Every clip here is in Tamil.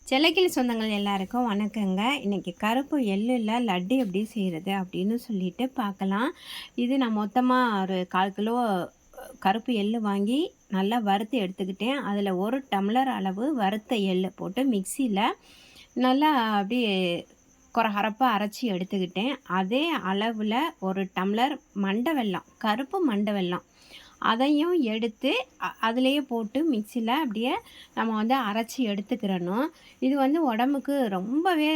செல்லக்கிளி சொந்தங்கள் எல்லாருக்கும் வணக்கங்க. இன்றைக்கி கருப்பு எள்ளுல லட்டு எப்படி செய்கிறது அப்படின்னு சொல்லிட்டு பார்க்கலாம். இது நான் மொத்தமாக ஒரு 1/4 கிலோ கருப்பு எள்ளு வாங்கி நல்லா வறுத்து எடுத்துக்கிட்டேன். அதில் 1 டம்ளர் அளவு வறுத்த எள்ளு போட்டு மிக்சியில் நல்லா அப்படியே கொரகரப்பாக அரைச்சி எடுத்துக்கிட்டேன். அதே அளவில் 1 டம்ளர் மண்டை வெல்லம், கருப்பு மண்டை வெல்லம் அதையும் எடுத்து அதிலேயே போட்டு மிக்சியில் அப்படியே நம்ம வந்து அரைச்சி எடுத்துக்கிறணும். இது வந்து உடம்புக்கு ரொம்பவே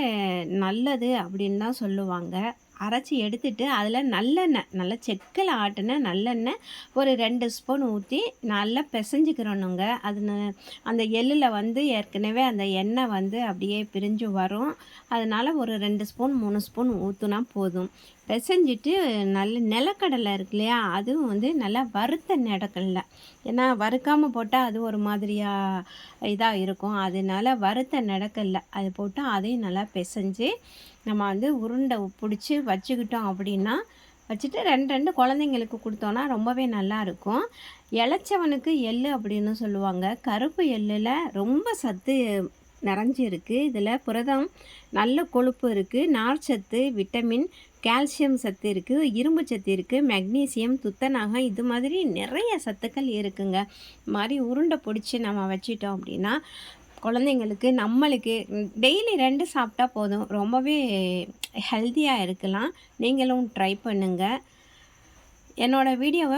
நல்லது அப்படின்னு தான் சொல்லுவாங்க. அரைச்சி எடுத்துட்டு அதில் நல்லெண்ணெய், நல்லா செக்கில் ஆட்டின நல்லெண்ணெய் ஒரு 2 ஸ்பூன் ஊற்றி நல்லா பிசைஞ்சிக்கிறணுங்க. அது அந்த எள்ளில் வந்து ஏற்கனவே அந்த எண்ணெய் வந்து அப்படியே பிரிஞ்சு வரும். அதனால் ஒரு 2 ஸ்பூன் 3 ஸ்பூன் ஊற்றினா போதும். பிசைஞ்சிட்டு நல்ல நிலக்கடலை இருக்கு இல்லையா, அதுவும் வந்து நல்லா வறுத்த நிலக்கடலை. ஏன்னா வறுக்காமல் போட்டால் அது ஒரு மாதிரியாக இதாக இருக்கும். அதனால வறுத்த நிலக்கடலை அது போட்டு அதையும் நல்லா பிசைஞ்சு நம்ம வந்து உருண்டை பிடிச்சி வச்சுக்கிட்டோம் அப்படின்னா, வச்சுட்டு 2 குழந்தைங்களுக்கு கொடுத்தோன்னா ரொம்பவே நல்லாயிருக்கும். இளைச்சவனுக்கு எள்ளு அப்படின்னு சொல்லுவாங்க. கருப்பு எள்ளில் ரொம்ப சத்து நிறைஞ்சிருக்கு. இதில் புரதம், நல்ல கொழுப்பு இருக்குது, நார்ச்சத்து, விட்டமின், கால்சியம் சத்து இருக்குது, இரும்பு சத்து இருக்குது, மெக்னீசியம், துத்தநாகம், இது மாதிரி நிறைய சத்துக்கள் இருக்குங்க. இது மாதிரி உருண்டை பிடிச்சி நம்ம வச்சிட்டோம் அப்படின்னா குழந்தைங்களுக்கு, நம்மளுக்கு டெய்லி 2 சாப்பிட்டா போதும். ரொம்பவே ஹெல்த்தியாக இருக்கலாம். நீங்களும் ட்ரை பண்ணுங்கள். என்னோடய வீடியோவை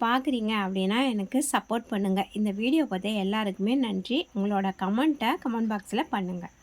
பார்க்குறீங்க அப்படின்னா எனக்கு சப்போர்ட் பண்ணுங்கள். இந்த வீடியோ பார்த்த எல்லாருக்குமே நன்றி. உங்களோட கமெண்ட் பாக்ஸில் பண்ணுங்கள்.